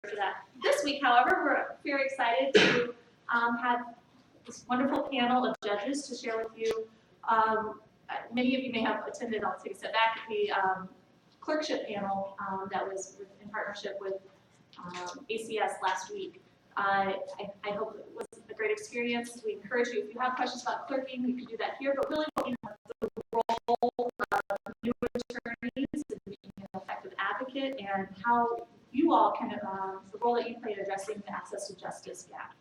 for that. This week, however, we're very excited to have this wonderful panel of judges to share with you. Many of you may have attended, I'll take a step back, the clerkship panel that was in partnership with ACS last week. I hope it was a great experience. We encourage you, if you have questions about clerking, you can do that here, but really what the role of new attorneys and being an effective advocate and how you all can, the role that you play in addressing the access to justice gap.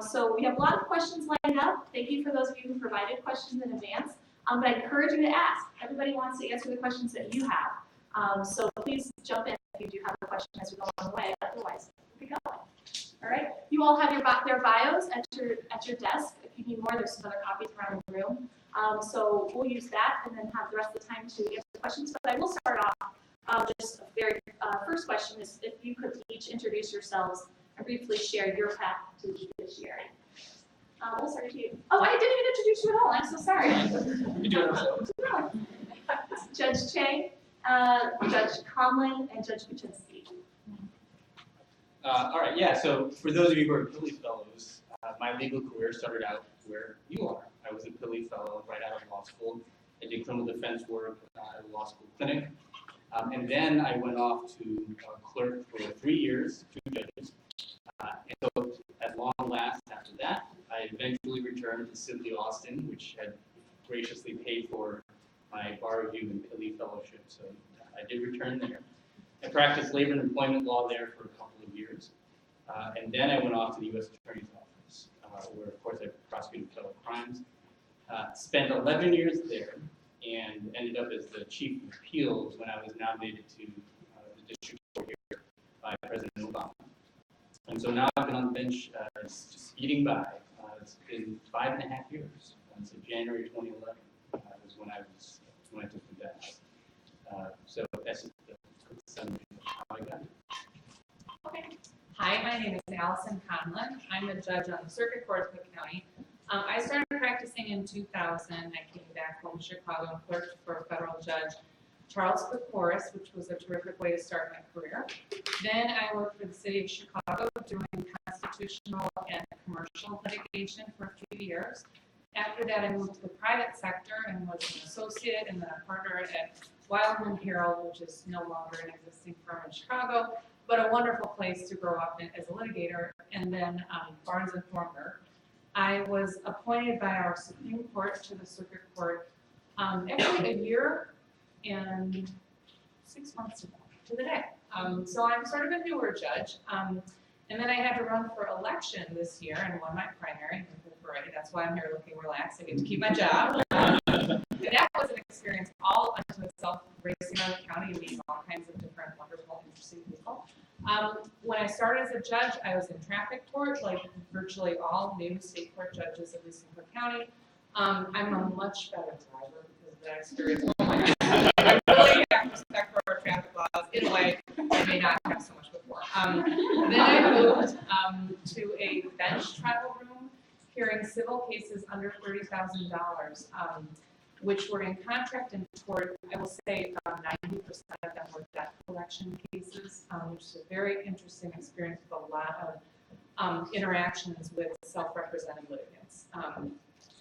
So we have a lot of questions lined up. Thank you for those of you who provided questions in advance. But I encourage you to ask. Everybody wants to answer the questions that you have. So please jump in if you do have a question as we go along the way. Otherwise, we go. All right. You all have their bios at your desk. If you need more, there's some other copies around the room. So we'll use that and then have the rest of the time to answer questions. But I will start off. Just a very first question is if you could each introduce yourselves and briefly share your path to judiciary. We'll start with you. Oh, I didn't even introduce you at all. I'm so sorry. We do it ourselves. Judge Chang, Judge Conlon, and Judge Kuczynski. All right, yeah, so for those of you who are PILI fellows, my legal career started out where you are. I was a PILI fellow right out of law school. I did criminal defense work at a law school clinic. And then I went off to clerk for 3 years, 2 judges. And so at long last after that, I eventually returned to Sidley Austin, which had graciously paid for my bar review and PILI fellowship. So I did return there. I practiced labor and employment law there for a couple of years. And then I went off to the U.S. Attorney's Office, where, of course, I prosecuted federal crimes. Spent 11 years there and ended up as the chief of appeals when I was nominated to the district court here by President Obama. And so now I've been on the bench, it's just speeding by. It's been 5.5 years. So January 2011 was when I took the bench. So that's the quick summary of how I got it. Okay. Hi, my name is Allison Conlon. I'm a judge on the Circuit Court of Cook County. I started practicing in 2000. I came back home to Chicago and clerked for a federal judge, Charles Kokoris, which was a terrific way to start my career. Then I worked for the city of Chicago doing constitutional and commercial litigation for a few years. After that, I moved to the private sector and was an associate and then a partner at Wildman Herald, which is no longer an existing firm in Chicago, but a wonderful place to grow up in as a litigator, and then Barnes & Thornburg. I was appointed by our Supreme Court to the Circuit Court actually a year and 6 months ago to the day. So I'm sort of a newer judge. And then I had to run for election this year and won my primary. That's why I'm here looking relaxed. I get to keep my job. And that was an experience all unto itself, racing around the county and meeting all kinds of different wonderful, interesting people. When I started as a judge, I was in traffic court, like virtually all new state court judges, at least in Cook County. I'm a much better driver because of that experience. Oh my God. I really have respect for our traffic laws in a way I may not have so much before. Then I moved to a bench trial room hearing civil cases under $30,000, which were in contract and toward, I will say, 90% of them were debt collection cases, which is a very interesting experience with a lot of interactions with self-represented litigants.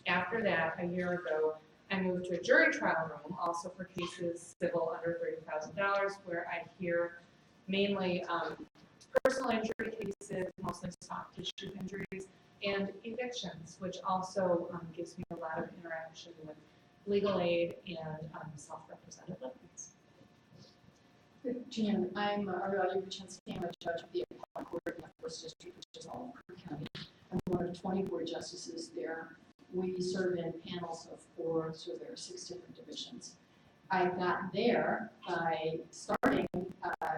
After that, a year ago, I moved to a jury trial room, also for cases civil under $30,000, where I hear mainly personal injury cases, mostly soft tissue injuries, and evictions, which also gives me a lot of interaction with legal aid and self-represented litigants. Jan, I'm Aurelia Kuczynski. I'm a judge of the appellate court in the First District, which is all in Cook County. I'm one of 24 justices there. We serve in panels of 4, so there are 6 different divisions. I got there by starting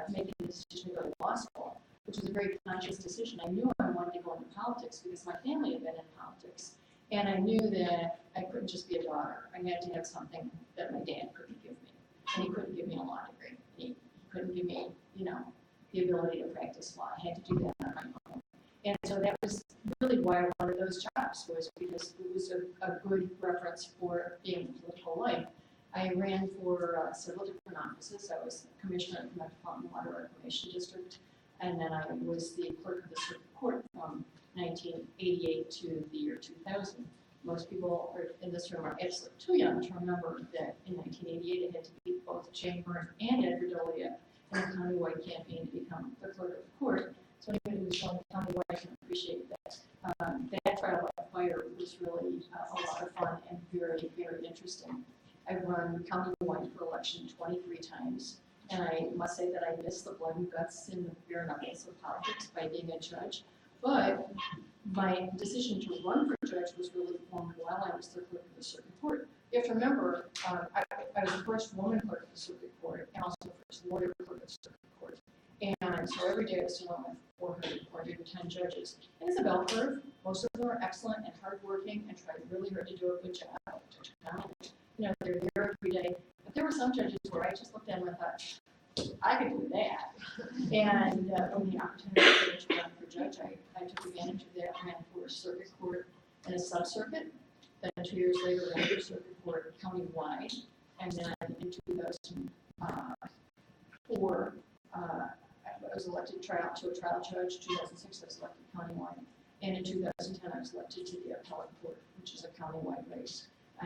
making the decision to go to law school, which was a very conscious decision. I knew I wanted to go into politics because my family had been in politics. And I knew that I couldn't just be a daughter. I had to have something that my dad couldn't give me. And he couldn't give me a law degree. He couldn't give me, the ability to practice law. I had to do that on my own. And so that was really why I wanted those jobs, was because it was a good reference for being in political life. I ran for several different offices. I was commissioner of the Metropolitan Water Reclamation District. And then I was the clerk of the circuit court from 1988 to the year 2000. Most people in this room are absolutely too young to remember that in 1988 I had to beat both Jane Byrne and Edgar Dolia in a countywide campaign to become the clerk of the court. So anybody who's going countywide can appreciate that. That trial by fire was really a lot of fun and very, very interesting. I've run countywide for election 23 times, and I must say that I miss the blood and guts and the bare knuckles of politics by being a judge. But my decision to run for judge was really formed while I was the clerk of the circuit court. You have to remember, I was the first woman clerk of the circuit court and also the first lawyer clerk of the circuit court. And so every day I was dealing with 410 judges. And it's a bell curve. Most of them are excellent and hardworking and try really hard to do a good job. You know, they're there every day. But there were some judges where I just looked at them and thought, I could do that. And when the opportunity to run for judge, I took advantage of that, ran for a circuit court and a sub-circuit. Then 2 years later, ran for circuit court countywide. And then in 2004, I was elected to a trial judge. 2006, I was elected countywide. And in 2010, I was elected to the appellate court, which is a countywide race. I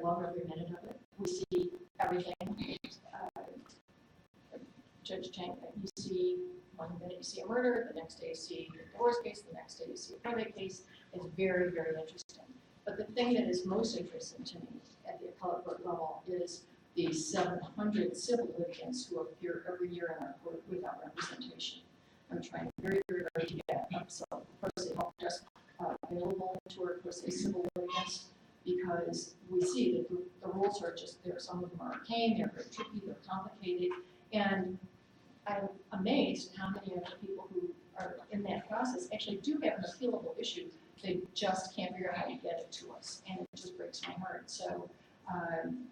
love every minute of it. We see everything. Judge Chang, you see, one minute you see a murder, the next day you see a divorce case, the next day you see a probate case. It's very, very interesting. But the thing that is most interesting to me at the appellate court level is the 700 civil litigants who appear every year in our court without representation. I'm trying very, very hard to get some pro se help desk available to our pro se civil litigants, because we see that the rules are just there. Some of them are arcane, they're very tricky, they're complicated, and I'm amazed at how many of the people who are in that process actually do have an appealable issue. They just can't figure out how to get it to us, and it just breaks my heart. So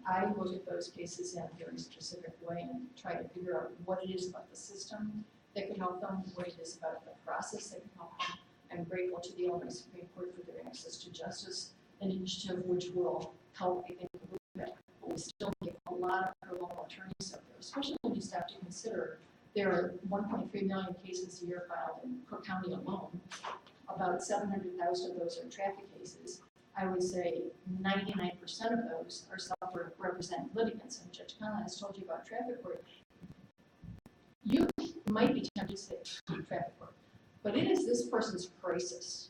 I look at those cases in a very specific way and try to figure out what it is about the system that could help them, what it is about the process that can help them. I'm grateful to the Illinois Supreme Court for their access to justice initiative, which will help, I think, a little bit. But we still need a lot of pro bono attorneys out there, especially when you stop to consider there are 1.3 million cases a year filed in Cook County alone. About 700,000 of those are traffic cases. I would say 99% of those are self-represented litigants. And Judge Conlon has told you about traffic court. You might be tempted to say traffic court, but it is this person's crisis.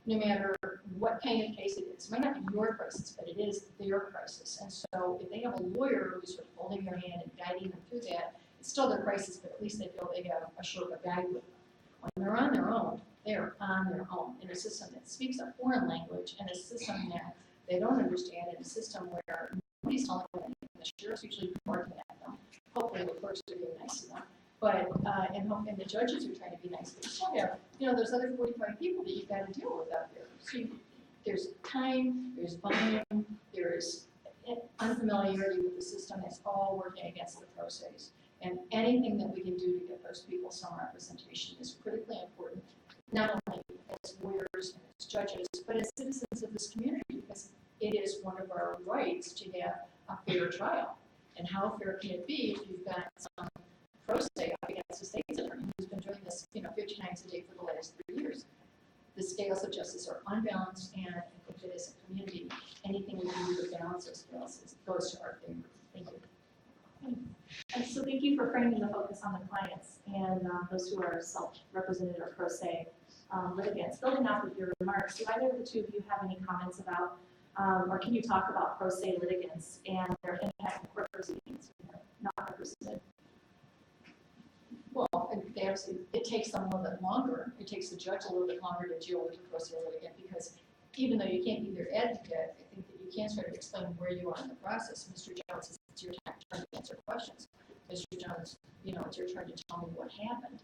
No matter what kind of case it is. It might not be your crisis, but it is their crisis. And so if they have a lawyer who's sort of holding their hand and guiding them through that, it's still their crisis, but at least they feel they have a sort of a guide with them. When they're on their own, they're on their own in a system that speaks a foreign language, and a system that they don't understand, and a system where nobody's telling them anything. The sheriff's usually barking at them. Hopefully the clerks are being nice to them. But, and the judges are trying to be nice, but you still have, those other 45 people that you've got to deal with out there. So there's time, there's volume, there's unfamiliarity with the system. It's all working against the pro ses. And anything that we can do to get those people some representation is critically important, not only as lawyers and as judges, but as citizens of this community, because it is one of our rights to have a fair trial. And how fair can it be if you've got some pro se up against a state's attorney who's been doing this, 50 times a day for the last 3 years? The scales of justice are unbalanced, and I think that as a community, anything we can do to balance those scales goes to our favor. Thank you. And so thank you for framing the focus on the clients and those who are self-represented or pro se litigants. Building off of your remarks, do either of the two of you have any comments about, or can you talk about pro se litigants and their impact on court proceedings when they're not represented? Well, it takes them a little bit longer. It takes the judge a little bit longer to deal with the pro se litigant, because even though you can't be their advocate, I think that you can sort of explain where you are in the process. Mr. Jones, it's your turn to answer questions. Mr. Jones, it's your turn to tell me what happened.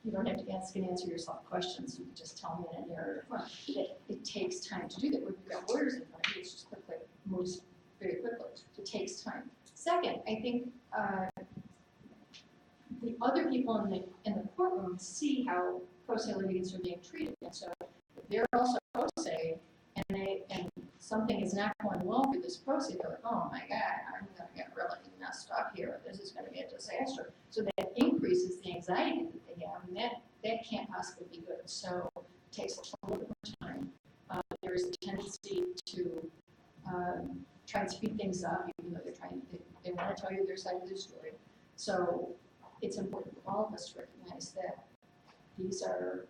You don't have to ask and answer yourself questions. You can just tell me in a narrative form. It takes time to do that. When you've got lawyers in front of you, it just moves very quickly. It takes time. Second, I think the other people in the courtroom see how pro se litigants are being treated, and so if they're also pro se, and something is not going well for this pro se, they're like, oh my God, I'm going to get really messed up here. This is going to be a disaster. So that increases increases the anxiety that they have, and that can't possibly be good. So it takes a little bit more time. There is a tendency to try and speed things up, even though they want to tell you their side of the story. So it's important for all of us to recognize that these are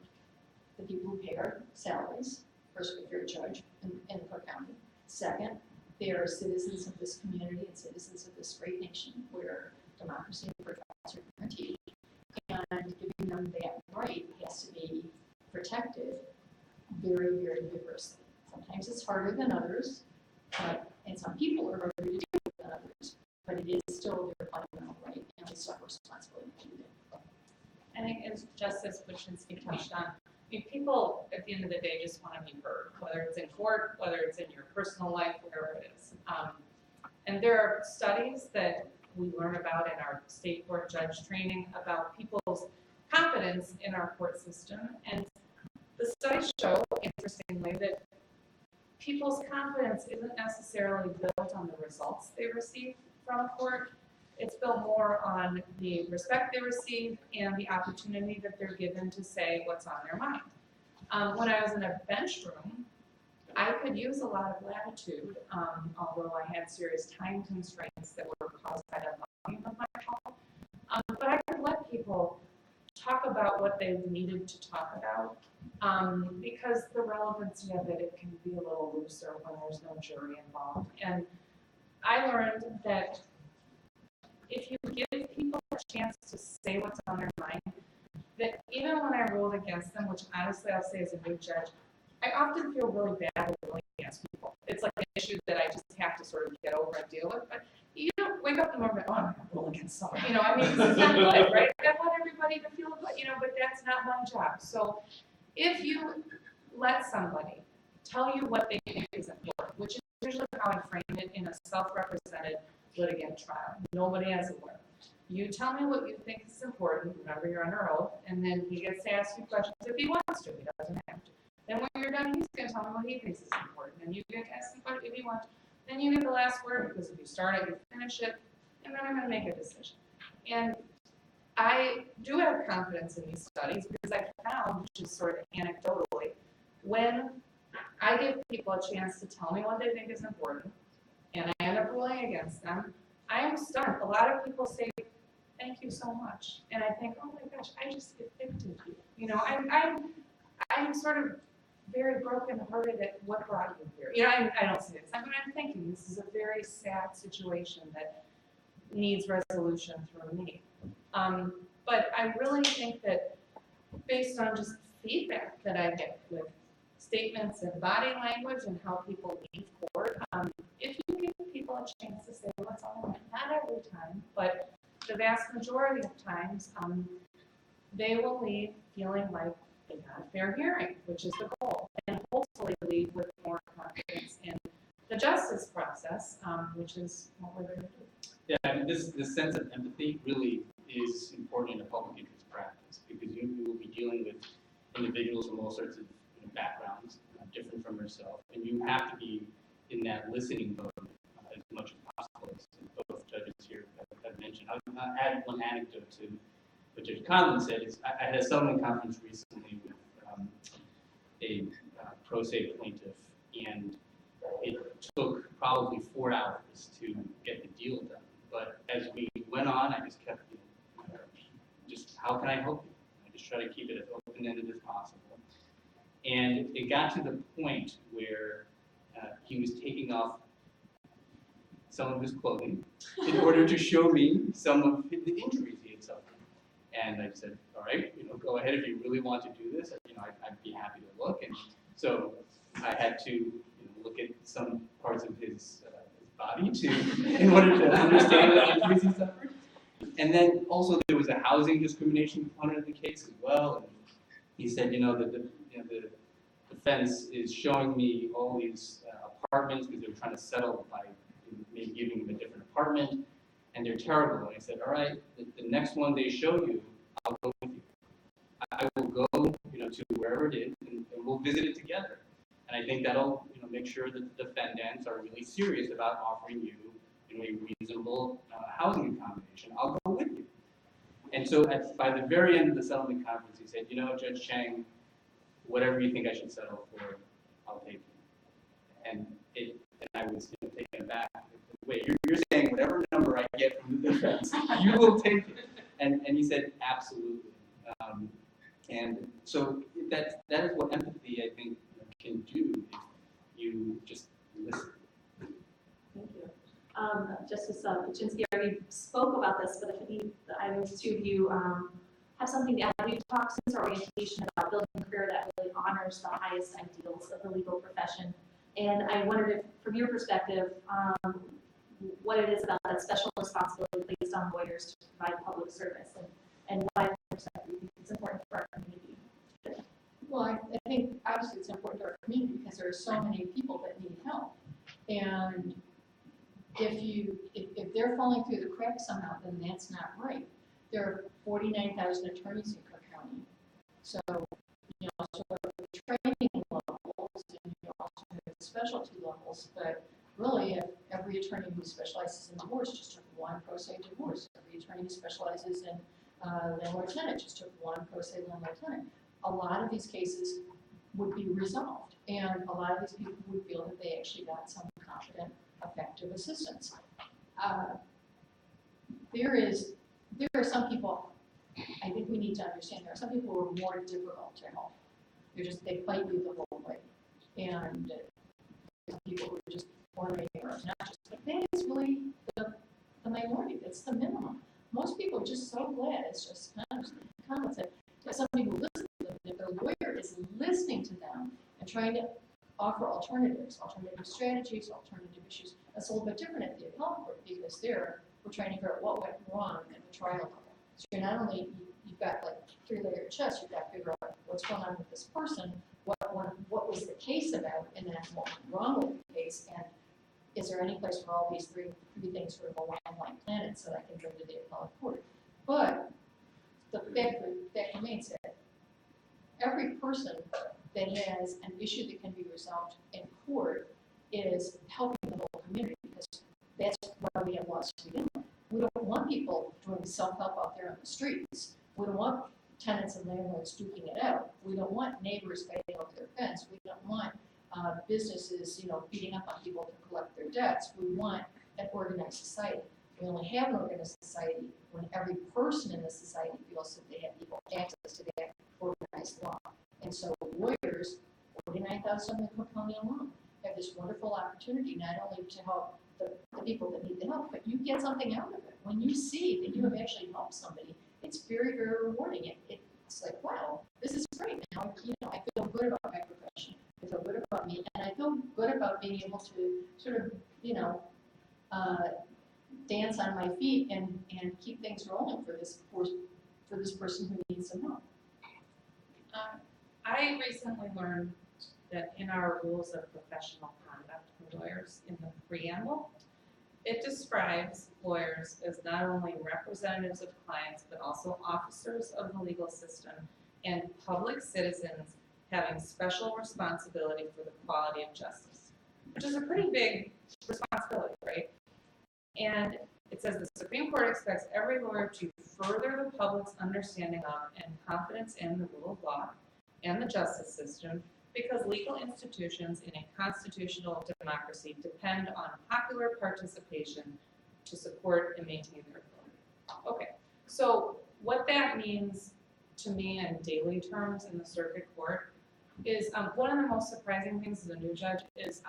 the people who pay our salaries. First, if you're a judge in Cook County. Second, they are citizens of this community and citizens of this great nation where democracy and free trials are guaranteed. And giving them that right has to be protected very, very vigorously. Sometimes it's harder than others, and some people are harder to deal with than others, but it is still their fundamental right, and we still have responsibility to do that. I think as Justice Buczynski touched on, I mean, people at the end of the day just want to be heard, whether it's in court, whether it's in your personal life, wherever it is. And there are studies that we learn about in our state court judge training about people's confidence in our court system. And the studies show, interestingly, that people's confidence isn't necessarily built on the results they receive from a court. It's built more on the respect they receive and the opportunity that they're given to say what's on their mind. When I was in a bench room, I could use a lot of latitude, although I had serious time constraints that were caused by the volume of my call. But I could let people talk about what they needed to talk about, because the relevancy of it can be a little looser when there's no jury involved. And I learned that if you give people a chance to say what's on their mind, that even when I ruled against them, which honestly I'll say as a new judge, I often feel really bad ruling against people. It's like an issue that I just have to sort of get over and deal with. But you don't wake up in the morning, oh, I'm going to rule against someone. You know, I mean, it's not good, right? I want everybody to feel good, you know, but that's not my job. So if you let somebody tell you what they think is important, which is usually how I frame it in a self-represented litigant trial. Nobody has a lawyer. You tell me what you think is important, remember you're under oath, and then he gets to ask you questions if he wants to, he doesn't have to. Then when you're done, he's going to tell me what he thinks is important, and you get to ask him questions if he wants. Then you get the last word, because if you start it, you finish it, and then I'm going to make a decision. And I do have confidence in these studies because I found, which is sort of anecdotally, when I give people a chance to tell me what they think is important, and I end up ruling against them, I am stunned. A lot of people say, thank you so much. And I think, oh my gosh, I just evicted you. You know, I'm sort of very brokenhearted at what brought you here. You know, I don't say this, but I'm thinking this is a very sad situation that needs resolution through me. But I really think that based on just feedback that I get with statements and body language and how people leave court, if you give people a chance to say what's on their mind, not every time, but the vast majority of times, they will leave feeling like they got a fair hearing, which is the goal, and hopefully leave with more confidence in the justice process, which is what we're there to do. Yeah, I mean, this sense of empathy really is important in a public interest practice because you will be dealing with individuals from all sorts of backgrounds, different from yourself, and you have to be in that listening mode as much as possible, as both judges here have mentioned. I'll add one anecdote to what Judge Conlon said. I had a settlement conference recently with a pro se plaintiff, and it took probably 4 hours to get the deal done. But as we went on, I just kept, just how can I help you? I just try to keep it as open-ended as possible. And it got to the point where he was taking off some of his clothing in order to show me some of the injuries he had suffered. And I said, all right, go ahead if you really want to do this. I'd be happy to look. And so I had to look at some parts of his body in order to understand the injuries he suffered. And then also there was a housing discrimination component of the case as well. And he said, the defense is showing me all these apartments because they're trying to settle by maybe giving them a different apartment, and they're terrible. And I said, all right, the next one they show you, I'll go with you. I will go, to wherever it is, and we'll visit it together. And I think that'll, make sure that the defendants are really serious about offering you, a reasonable housing accommodation. I'll go with you. And so by the very end of the settlement conference, he said, you know, Judge Chang, whatever you think I should settle for, I'll take it. And I was taken aback. Wait, you're saying whatever number I get from the defense, you will take it. And he said, absolutely. And so that is what empathy, I think, can do, if you just listen. Thank you. Justice Kuczynski already spoke about this, but if either two of you have something to add, we've talked since our orientation about building a career that really honors the highest ideals of the legal profession. And I wondered if, from your perspective, what it is about that special responsibility placed on lawyers to provide public service, and why it's important for our community. Well, I think obviously it's important to our community because there are so many people that need help. And if they're falling through the cracks somehow, then that's not right. There are 49,000 attorneys in Cook County. So, you know, sort of training levels, and you also have specialty levels, but really every attorney who specializes in divorce just took one pro se divorce. Every attorney who specializes in landlord tenant just took one pro se landlord tenant. A lot of these cases would be resolved, and a lot of these people would feel that they actually got some competent, effective assistance. There are some people, I think we need to understand, there are some people who are more difficult to help. They fight you the whole way. And some people who are just ordinary or obnoxious, but that is really the minority. That's the minimum. Most people are just so glad it's just common sense. There's somebody who listens to them, and if their lawyer is listening to them and trying to offer alternatives, alternative strategies, alternative issues, that's a little bit different at the appellate court, because there we're trying to figure out what went wrong at the trial level. So you're not only, you've got like 3-layer chess, you've got to figure out what's going on with this person, what was the case about, and then what went wrong with the case, and is there any place where all these three things sort of align like planets so that I can bring to the appellate court? But the fact remains that every person that has an issue that can be resolved in court is helping the whole community, because that's why we have laws to begin with. We don't want people doing self-help out there on the streets. We don't want tenants and landlords duking it out. We don't want neighbors fighting over their fence. We don't want businesses, beating up on people to collect their debts. We want an organized society. We only have an organized society when every person in the society feels that they have equal access to that organized law. And so lawyers, 49,000 in Cook County alone, have this wonderful opportunity not only to help the people that need the help, but you get something out of it. When you see that you have actually helped somebody, it's very, very rewarding. It's like, wow, this is great. Now, I feel good about my profession. I feel good about me, and I feel good about being able to sort of, dance on my feet and keep things rolling for this person who needs some help. I recently learned that in our rules of professional conduct for lawyers, in the preamble, it describes lawyers as not only representatives of clients, but also officers of the legal system and public citizens having special responsibility for the quality of justice, which is a pretty big responsibility, right? And it says the Supreme Court expects every lawyer to further the public's understanding of and confidence in the rule of law and the justice system, because legal institutions in a constitutional democracy depend on popular participation to support and maintain their authority. Okay, so what that means to me in daily terms in the circuit court is one of the most surprising things as a new judge is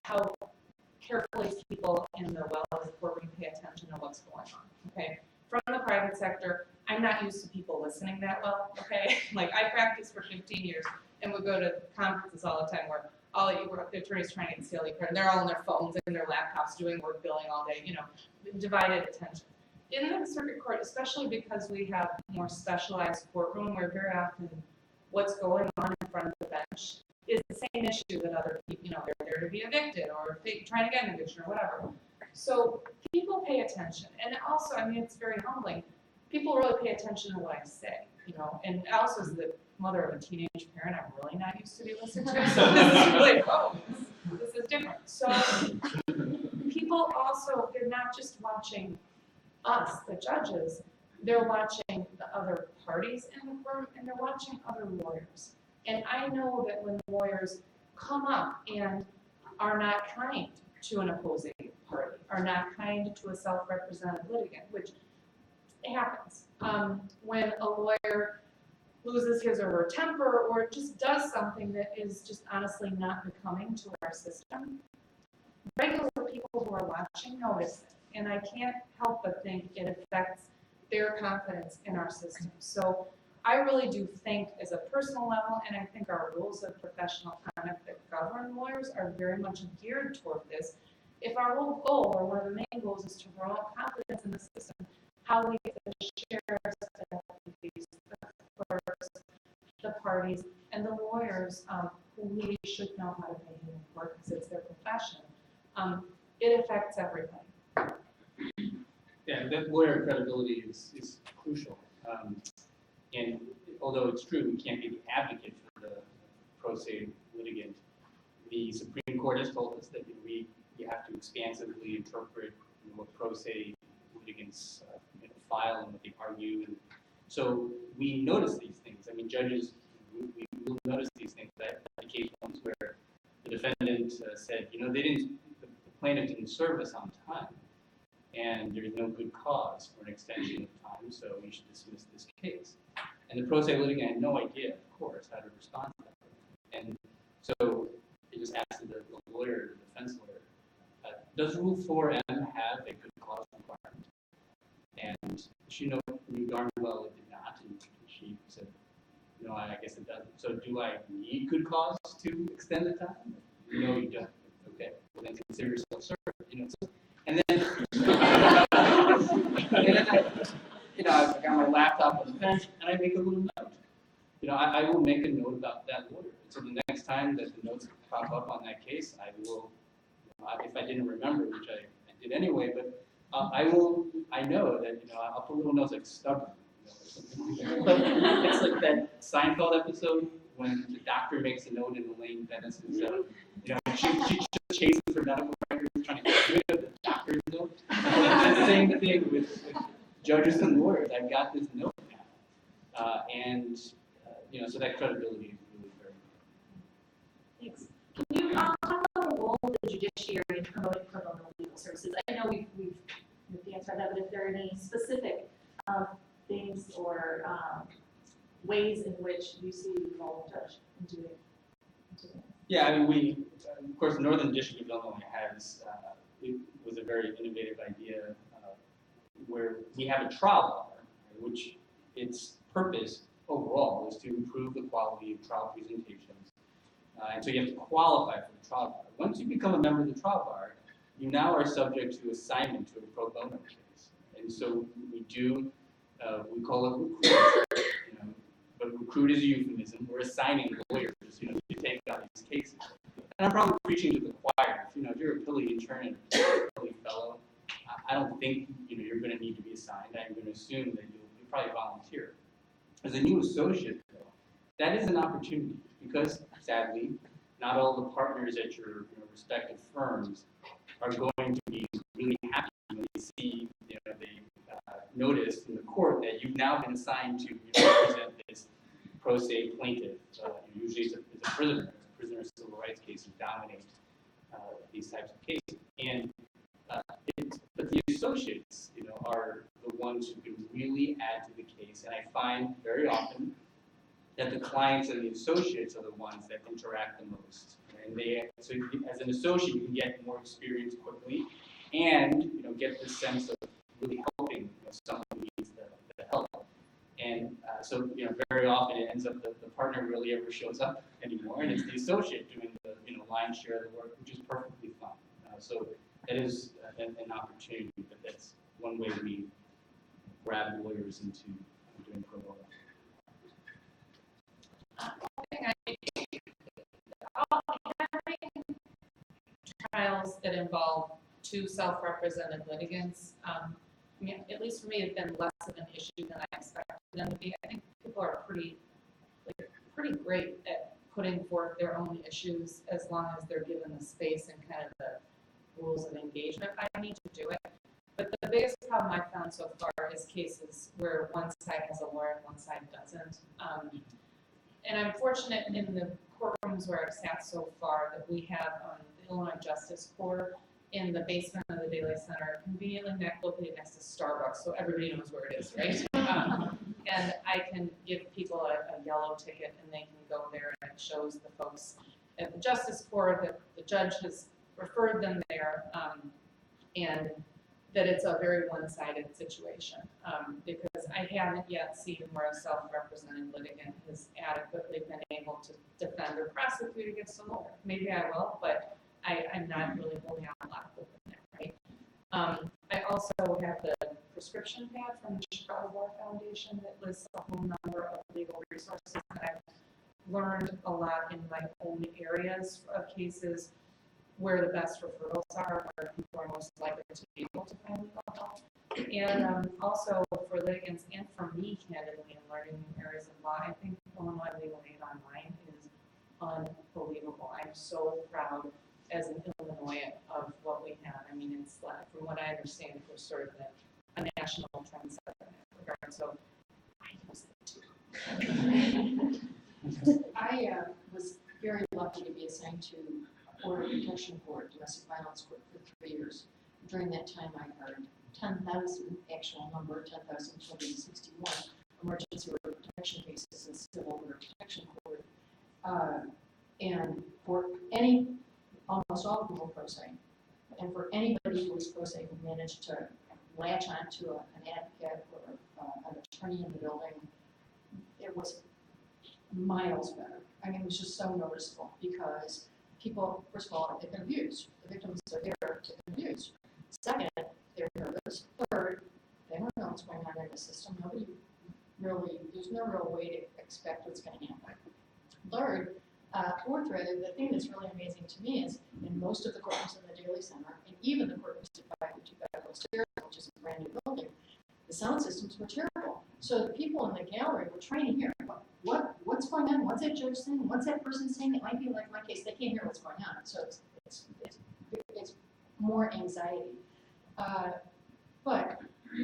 how carefully people in the well of the courtroom pay attention to what's going on, okay? From the private sector, I'm not used to people listening that well, okay? Like, I practiced for 15 years and would go to conferences all the time where all the attorneys trying to get CLE credit, they're all on their phones and their laptops doing work billing all day, divided attention. In the circuit court, especially because we have more specialized courtroom where very often what's going on in front of the bench is the same issue that other people, they're there to be evicted or trying to get an eviction or whatever. So people pay attention. And also, it's very humbling. People really pay attention to what I say, and also as the mother of a teenage parent, I'm really not used to be listened to. So this is really, this is different. So people also, they're not just watching us, the judges, they're watching the other parties in the court, and they're watching other lawyers. And I know that when lawyers come up and are not kind to an opposing party, are not kind to a self-represented litigant, which happens. When a lawyer loses his or her temper or just does something that is just honestly not becoming to our system, regular people who are watching notice it. And I can't help but think it affects their confidence in our system. So I really do think as a personal level, and I think our rules of professional conduct that govern lawyers are very much geared toward this. If our whole goal, or one of the main goals, is to promote confidence in the system, how we get the sheriffs, the deputies, the clerks, the parties, and the lawyers who really should know how to behave in court because it's their profession, it affects everybody. Yeah, that lawyer credibility is crucial. And although it's true, we can't be the advocate for the pro se litigant, the Supreme Court has told us that you have to expansively interpret what pro se litigants file and what they argue. And so we notice these things. I mean, judges, we will notice these things. I've had occasions where the defendant said, the plaintiff didn't serve us on time, and there's no good cause for an extension of time, so we should dismiss this case. And the pro se litigant had no idea, of course, how to respond to that. And so they just asked the lawyer, the defense lawyer, does Rule 4M have a good cause requirement? And she knew darn well it did not, and she said, no, I guess it doesn't. So do I need good cause to extend the time? No, you don't. Okay, well then consider yourself served. And then, I've got my laptop on the bench, and I make a little note. I will make a note about that lawyer. So the next time that the notes pop up on that case, I will, if I didn't remember, which I did anyway, but I know that, I'll put little notes like stubborn. But it's like that Seinfeld episode when the doctor makes a note in Elaine Dennis's, she's just chasing for medical records, trying to get rid of the doctor's note. And the same thing with judges and lawyers. I've got this note now. So that credibility is really very important. Thanks. Can you talk about the role of the judiciary in promoting pro bono legal services? I know we've answered that, but if there are any specific things or ways in which you see the role of judge in doing it? Yeah, I mean, of course, the Northern District of Illinois has, it was a very innovative idea where we have a trial bar, which its purpose overall is to improve the quality of trial presentations. And so you have to qualify for the trial bar. Once you become a member of the trial bar, you now are subject to assignment to a pro bono case. And so we do, we call it recruit, but recruit is a euphemism. We're assigning lawyers, to take on these cases. And I'm probably preaching to the choir. If you're a PILI intern and a PILI fellow, I don't think you're going to need to be assigned. I'm going to assume that you'll probably volunteer. As a new associate, though, that is an opportunity because, sadly, not all the partners at your respective firms are going to be really happy when they see, they notice in the court that you've now been assigned to represent this pro se plaintiff. Usually it's a prisoner. Prisoner civil rights cases dominate these types of cases. And but the associates, are the ones who can really add to the case. And I find very often that the clients and the associates are the ones that interact the most. And so as an associate, you can get more experience quickly, and get the sense of really helping someone who needs the help. And so very often it ends up that the partner really ever shows up anymore, and it's the associate doing the lion's share of the work, which is perfectly fine. So that is an opportunity, but that's one way we grab lawyers into doing pro bono. Having trials that involve two self-represented litigants, at least for me, it's been less of an issue than I expected them to be. I think people are pretty great at putting forth their own issues as long as they're given the space and kind of the rules of engagement I need to do it. But the biggest problem I've found so far is cases where one side has a lawyer and one side doesn't. And I'm fortunate in the courtrooms where I've sat so far that we have the Illinois Justice Court in the basement of the Daily Center, conveniently located next to Starbucks, so everybody knows where it is, right? And I can give people a yellow ticket and they can go there, and it shows the folks at the Justice Court that the judge has referred them there, and that it's a very one-sided situation, because I haven't yet seen where a self-represented litigant has adequately been able to defend or prosecute against a lawyer. Maybe I will, but I'm not really holding out a lot of hope in that, right? I also have the prescription pad from the Chicago Bar Foundation that lists a whole number of legal resources that I've learned a lot in my own areas of cases where the best referrals are, where people are most likely to be able to find legal help. And also for litigants and for me, candidly, in learning new areas of law, I think Illinois Legal Aid Online is unbelievable. I'm so proud as an Illinoisan of what we have. I mean, it's like, from what I understand, we're sort of a national trendsetter in that regard, so I use it too. I was very lucky to be assigned to Order Protection Court, Domestic Violence Court for 3 years. During that time, I heard 10,000, actual number, 10,261 emergency order protection cases in Civil Order Protection Court. And for almost all of them were pro se. And for anybody who was pro se who managed to latch onto an advocate or an attorney in the building, it was miles better. I mean, it was just so noticeable because people, first of all, they've been abused. The victims are there to be abused. Second, they're nervous. Third, they don't know what's going on in the system. Nobody really, there's no real way to expect what's going to happen. Third, fourth rather, the thing that's really amazing to me is in most of the courtrooms in the Daily Center, and even the courtrooms at 525 upstairs, which is a brand new building, the sound systems were terrible. So the people in the gallery were trying to hear what's going on, what's that judge saying, what's that person saying. It might be like my case, they can't hear what's going on. So it's more anxiety. But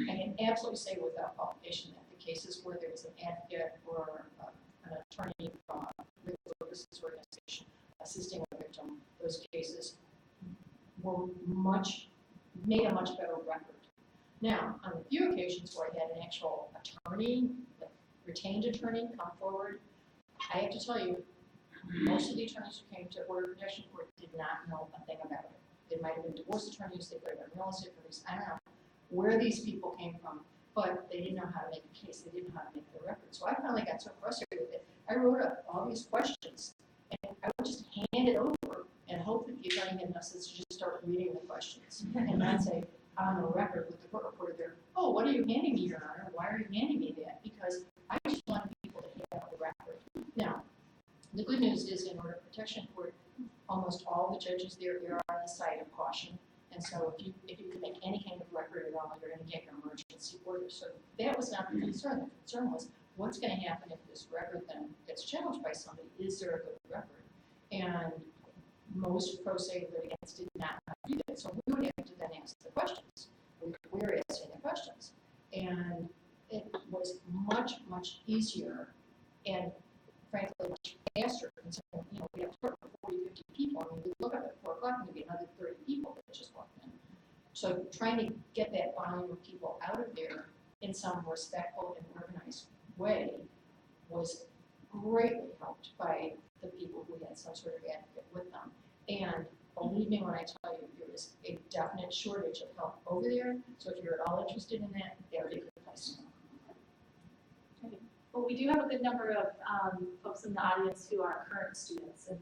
I can absolutely say without qualification that the cases where there was an advocate or an attorney from a legal services organization assisting a victim, those cases were made a much better record. Now, on the few occasions where I had an actual attorney, like retained attorney, come forward, I have to tell you, most of the attorneys who came to Order Protection Court did not know a thing about it. They might have been divorce attorneys, they could have been real estate attorneys, I don't know where these people came from, but they didn't know how to make a case, they didn't know how to make the record. So I finally got so frustrated with it, I wrote up all these questions, and I would just hand it over and hope that the attorney had enough sense to just start reading the questions, and not say, on the record with the court reporter there, oh, what are you handing me, Your Honor? Why are you handing me that? Because I just wanted people to have the record. Now, the good news is in Order Protection Court, almost all the judges there are on the side of caution. And so if you can make any kind of record at all, you're going to get your emergency order. So that was not the concern. The concern was what's going to happen if this record then gets challenged by somebody? Is there a good record? And most pro se litigants did not know how to do that. So we would have to then ask the questions. We were asking the questions. And it was much, much easier and frankly much faster. And so, we have 40, 50 people. I mean, we look up at 4 o'clock and there'd be another 30 people that just walked in. So trying to get that volume of people out of there in some respectful and organized way was greatly helped by the people who had some sort of advocate with them. And believe me when I tell you, there is a definite shortage of help over there. So if you're at all interested in that, that would be a good place to go. Well, we do have a good number of folks in the audience who are current students, and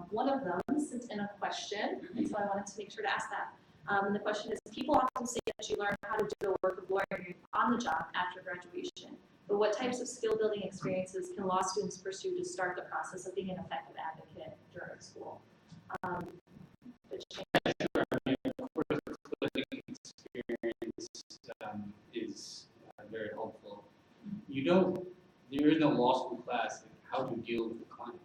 one of them sent in a question, and so I wanted to make sure to ask that. And the question is, people often say that you learn how to do the work of lawyering on the job after graduation, but what types of skill building experiences can law students pursue to start the process of being an effective advocate during school? Is very helpful. There is no law school class like how to deal with the client,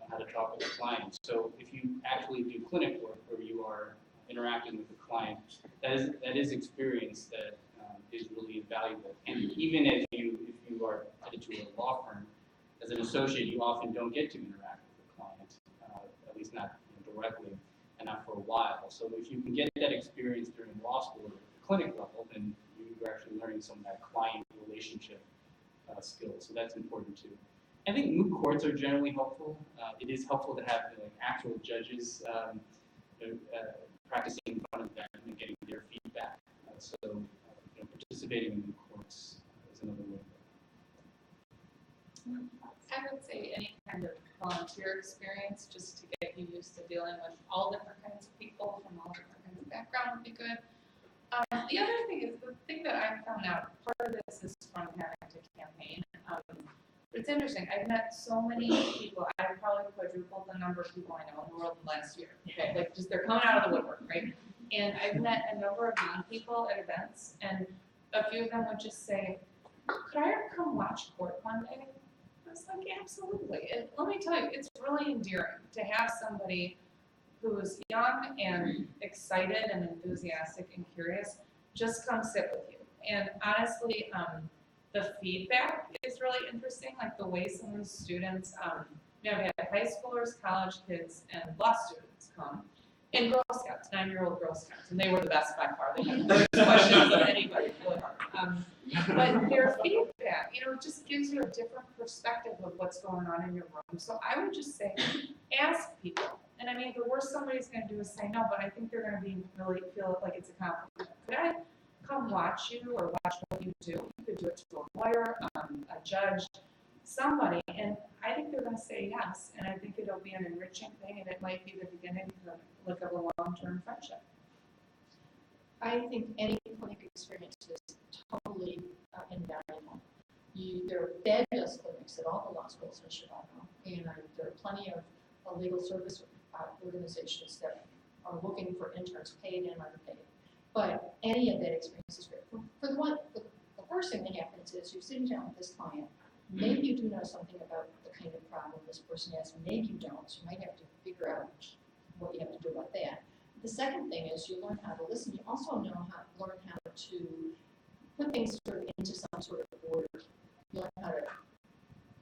how to talk with the client. So if you actually do clinic work where you are interacting with the client, that is experience that is really invaluable. And even if you are headed to a law firm, as an associate, you often don't get to interact with the client, at least not directly, and not for a while. So if you can get that experience during law school at the clinic level, then you're actually learning some of that client relationship skills. So that's important too. I think moot courts are generally helpful. It is helpful to have actual judges practicing in front of them and getting their feedback. Participating in moot courts is another way. I would say any kind of volunteer experience, just to get you used to dealing with all different kinds of people from all different kinds of background would be good. The other thing is, the thing that I found out, part of this is from having to campaign. It's interesting, I've met so many people, I've probably quadrupled the number of people I know in the world in the last year. Okay, like just they're coming out of the woodwork, right? And I've met a number of young people at events, and a few of them would just say, could I ever come watch court one day? I was like, absolutely. And let me tell you, it's really endearing to have somebody who's young and excited and enthusiastic and curious just come sit with you. And honestly, the feedback is really interesting, like the way some of these students, we have high schoolers, college kids, and law students come. And Girl Scouts, 9-year-old Girl Scouts, and they were the best by far. They had the most questions than anybody, really hard. But their feedback, just gives you a different perspective of what's going on in your room. So I would just say, ask people. And I mean, the worst somebody's going to do is say no, but I think they're going to really feel like it's a compliment. Could I come watch you or watch what you do? You could do it to a lawyer, a judge, somebody, and I think they're going to say yes, and I think it'll be an enriching thing, and it might be the beginning of a long-term friendship. I think any clinic experience is totally invaluable. There are fabulous clinics at all the law schools in Chicago, and there are plenty of legal service organizations that are looking for interns, paid and unpaid. But any of that experience is great. The first thing that happens is you're sitting down with this client. Maybe you do know something about the kind of problem this person has, maybe you don't, so you might have to figure out what you have to do about that. The second thing is you learn how to listen. You also learn how to put things sort of into some sort of order. You learn how to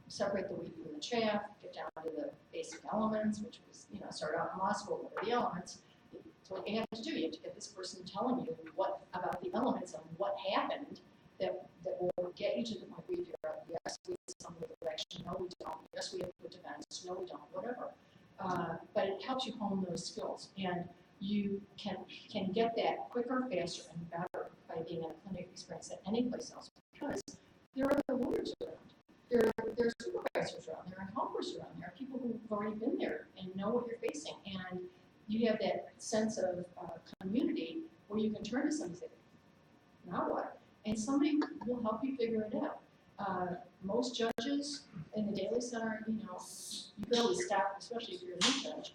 separate the wheat from the chaff, get down to the basic elements, which was, start out in law school, what are the elements? So what you have to do, you have to get this person telling you what about the elements and what happened that will get you to the point where you figure out, yes, we have some legal direction, no, we don't, yes, we have good defense, no, we don't, whatever. But it helps you hone those skills, and you can get that quicker, faster, and better by being in a clinic experience than any place else, because there are other lawyers around, there are supervisors around, there are helpers around, there are people who've already been there and know what you're facing, and you have that sense of community where you can turn to somebody and say, now what? And somebody will help you figure it out. Most judges in the Daily Center, you can always stop, especially if you're a new judge.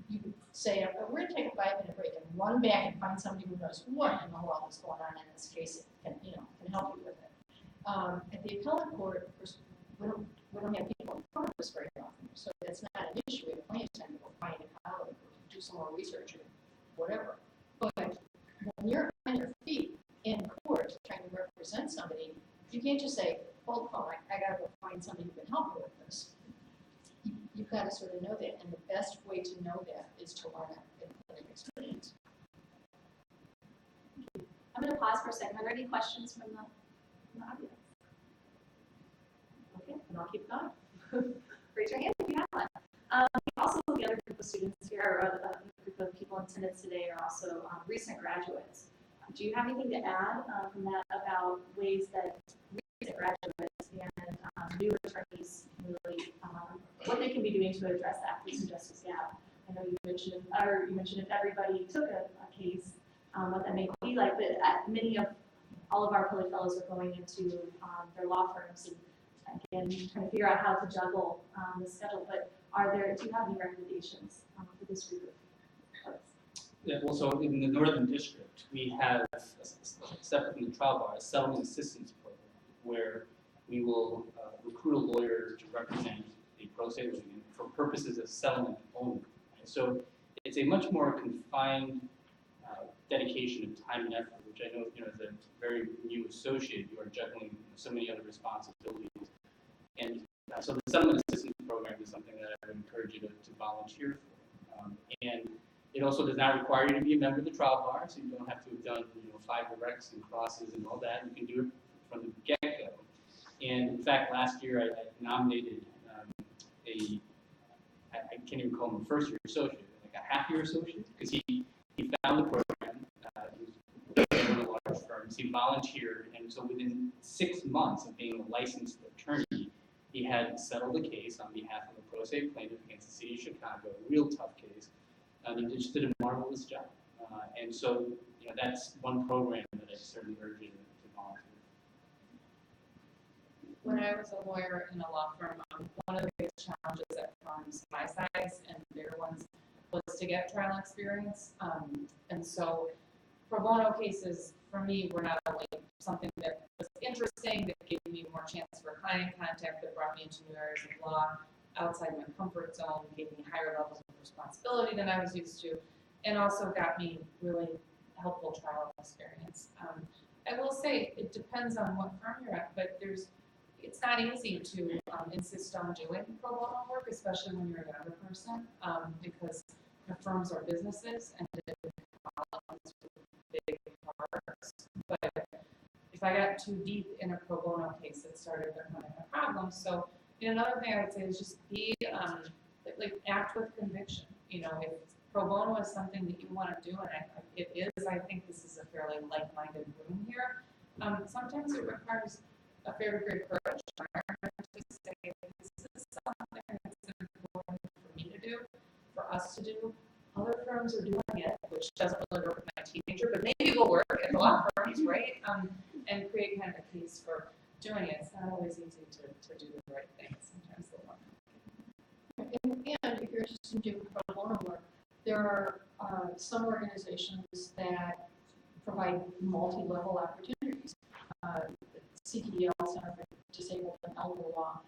You say, we're going to take a 5-minute break and run back and find somebody who knows what in the world is going on in this case and can help you with it. At the appellate court, of course, we don't have people in front of us very often, so that's not an issue. We have plenty of time to go find a colleague or do some more research or whatever. But when you're on your feet in court trying to represent somebody, you can't just say, hold the phone, I got to go find somebody who can help me with this. You've got to sort of know that, and the best way to know that is to learn it in experience. I'm going to pause for a second. Are there any questions from the audience? Okay, and I'll keep going. Raise your hand if you have one. Also, the other group of students here, or a group of people in attendance today, are also recent graduates. Do you have anything to add from that about ways that recent graduates and new attorneys can really, what they can be doing to address that police and justice gap? I know you mentioned if everybody took a case, what that may be like, but all of our PILI fellows are going into their law firms and again trying to figure out how to juggle the schedule. But do you have any recommendations for this group of folks? Yeah, well, so in the Northern District, we have, separate from the trial bar, a settlement assistance program where we will recruit a lawyer to represent a pro se litigant for purposes of settlement only. Right? So it's a much more confined dedication of time and effort, which I know, as a very new associate, you are juggling so many other responsibilities. And so the settlement assistance program is something that I would encourage you to volunteer for. And it also does not require you to be a member of the trial bar, so you don't have to have done 5 directs and crosses and all that. You can do it from the get-go. And in fact, last year I nominated I can't even call him a first-year associate, like a half-year associate, because he found the program. He was one of the large firms. He volunteered, and so within 6 months of being a licensed attorney, he had settled a case on behalf of a pro se plaintiff against the city of Chicago, a real tough case. And he just did a marvelous job. And so, that's one program that I certainly urge you to volunteer. When I was a lawyer in a law firm, one of the biggest challenges at firms my size and bigger ones was to get trial experience. And so pro bono cases for me were not only something that was interesting, that gave me more chance for client contact, that brought me into new areas of law outside my comfort zone, gave me higher levels of responsibility than I was used to, and also got me really helpful trial experience. I will say it depends on what firm you're at, but it's not easy to insist on doing pro bono work, especially when you're a younger person, because the firms are businesses and it comes with big parts. But if I got too deep in a pro bono case, it started becoming a problem. So another thing I would say is just be act with conviction. If pro bono is something that you want to do, and it is, I think this is a fairly like-minded room here. Sometimes it requires a fair degree of courage to say, this is something that's important for me to do, for us to do. Other firms are doing it, which doesn't really work with my teenager, but maybe will work at law firms, right? And create kind of a case for doing it. It's not always easy to do the right thing. Sometimes the one. And if you're interested in doing pro bono work, there are some organizations that provide multi-level opportunities. CDL, Center for Disabled and Elder Law,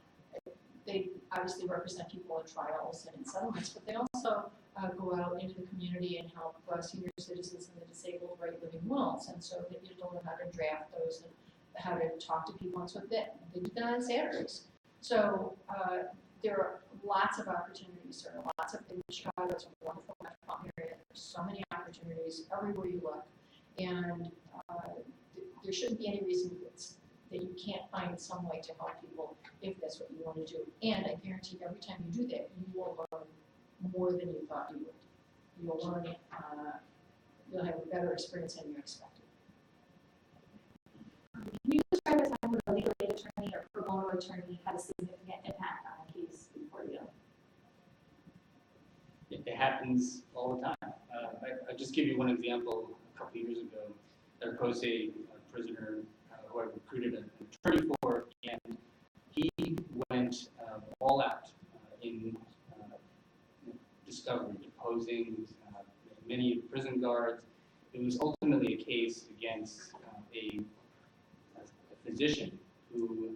they obviously represent people in trials and in settlements, but they also go out into the community and help senior citizens and the disabled write living wills. And so they need to learn how to draft those and how to talk to people. And so they do that on Saturdays. So there are lots of opportunities. There are lots of things. Chicago is a wonderful metropolitan area. There's so many opportunities everywhere you look. And there shouldn't be any reason that you can't find some way to help people if that's what you want to do. And I guarantee every time you do that, you will learn more than you thought you would. You'll learn, you'll have a better experience than you expected. Can you describe a time when a legal aid attorney or pro bono attorney had a significant impact on a case before you? It happens all the time. I'll just give you one example. A couple of years ago, a pro se prisoner who I recruited an attorney for, and he went all out in discovery, deposing many prison guards. It was ultimately a case against a physician who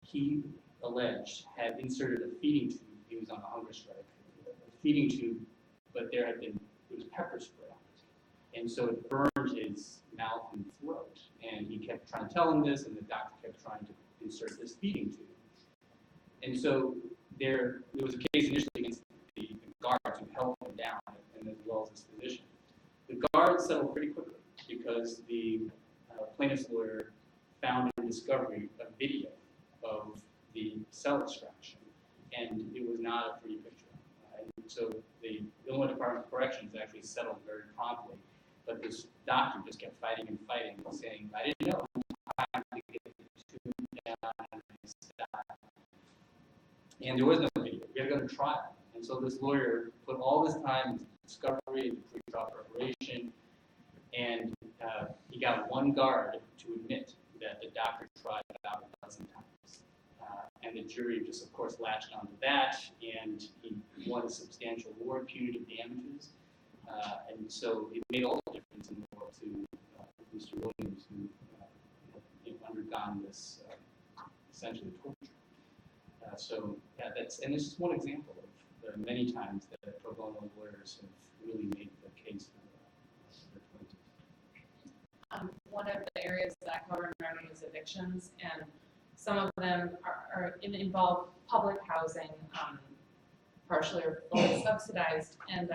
he alleged had inserted a feeding tube. He was on a hunger strike. A feeding tube, but it was pepper spray. And so it burned his mouth and throat. And he kept trying to tell him this, and the doctor kept trying to insert this feeding tube. And so there was a case initially against the guards who held him down, and as well as his physician. The guards settled pretty quickly because the plaintiff's lawyer found in discovery a video of the cell extraction, and it was not a pretty picture. And so the Illinois Department of Corrections actually settled very promptly. But this doctor just kept fighting and fighting, saying, I didn't know how to get the tube down and stop. And there was no video. We had to go to trial. And so this lawyer put all this time into discovery, into pre-trial preparation, and he got one guard to admit that the doctor tried about a dozen times. And the jury just, of course, latched onto that, and he won a substantial award, punitive damages. And so it made all the difference in the world to Mr. Williams, who had undergone this essentially torture. So yeah, and this is one example of the many times that pro bono lawyers have really made the case. One of the areas that I cover in learning is evictions, and some of them involve public housing, partially or fully subsidized, and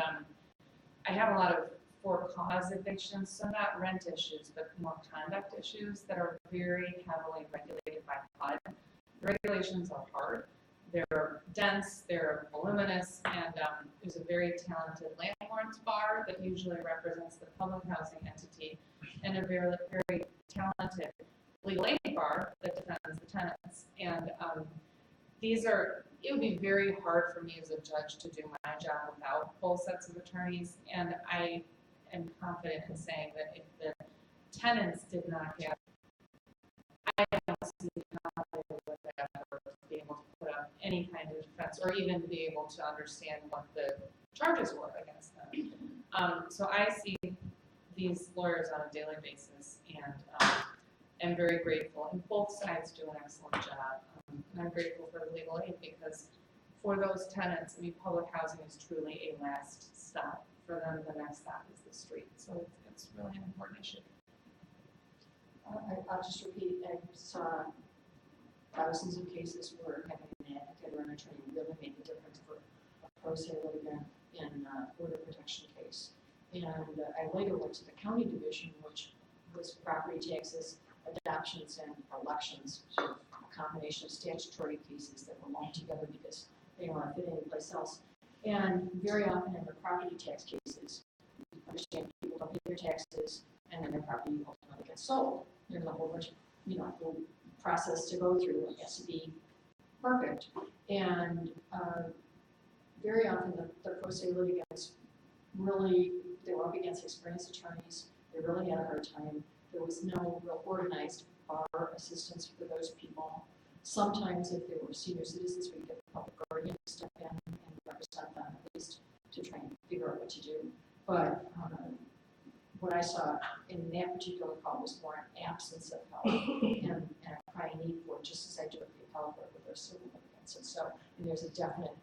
I have a lot of for-cause evictions, so not rent issues, but more conduct issues that are very heavily regulated by PUD. The regulations are hard, they're dense, they're voluminous, and there's a very talented landlords bar that usually represents the public housing entity, and a very, very talented legal aid bar that defends the tenants. And it would be very hard for me as a judge to do my job without full sets of attorneys, and I am confident in saying that if the tenants did not have, I don't see how they would ever be able to put up any kind of defense or even be able to understand what the charges were against them. So I see these lawyers on a daily basis, and am very grateful, and both sides do an excellent job. And I'm grateful for the legal aid, because for those tenants, I mean, public housing is truly a last stop. For them, the next stop is the street. So it's really an important issue. I'll just repeat, I saw thousands of cases where having an advocate or an attorney really made a difference for a pro se litigant in order protection case. And I later went to the county division, which was property taxes, adoptions, and elections, sort of a combination of statutory cases that were lumped together because they didn't want to fit anyplace else. And very often in the property tax cases, you understand people don't pay their taxes, and then their property ultimately gets sold. There's a whole bunch of, whole process to go through. It has to be perfect. And very often the pro se litigants really, they were up against experienced attorneys. They really had a hard time. There was no real organized bar assistance for those people. Sometimes if they were senior citizens, we get the public guardian to step in and represent them, at least to try and figure out what to do. But what I saw in that particular call was more an absence of help and a crying need for it, just as I do at the appellate court with their civil litigants. And so, there's a definite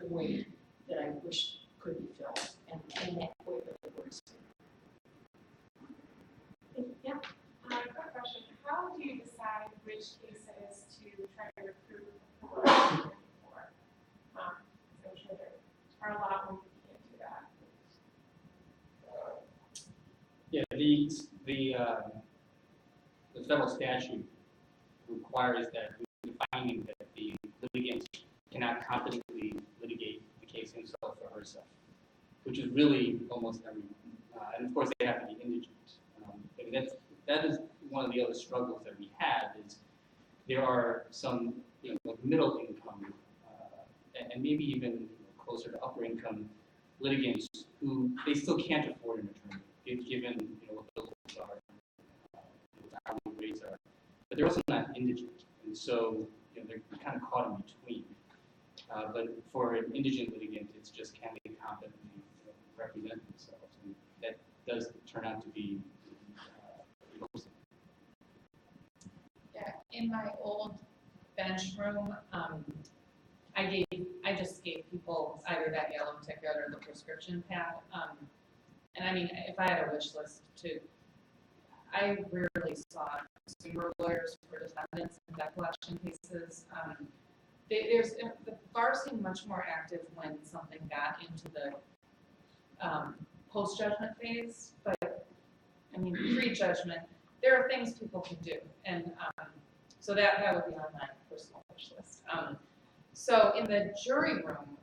void that I wish could be filled, and that void really works. Yeah. Quick question. How do you decide which cases to try to recruit for? I'm sure there are a lot when you can't do that. Yeah, the federal statute requires that defining that the litigant cannot competently litigate the case himself or herself, which is really almost every, and of course they have to be indigent. And that is one of the other struggles that we have is there are some middle income and maybe even closer to upper income litigants who they still can't afford an attorney, given what those are, what hourly rates are. But they're also not indigent, and so they're kind of caught in between. But for an indigent litigant, it's just can they competently represent themselves, and that does turn out to be Yeah, in my old bench room, I just gave people either that yellow ticket or the prescription pad. And I mean, if I had a wish list I rarely saw consumer lawyers for defendants in debt collection cases. The bar seemed much more active when something got into the post-judgment phase, but I mean, pre-judgment, there are things people can do, and so that would be on my personal wish list. So in the jury room,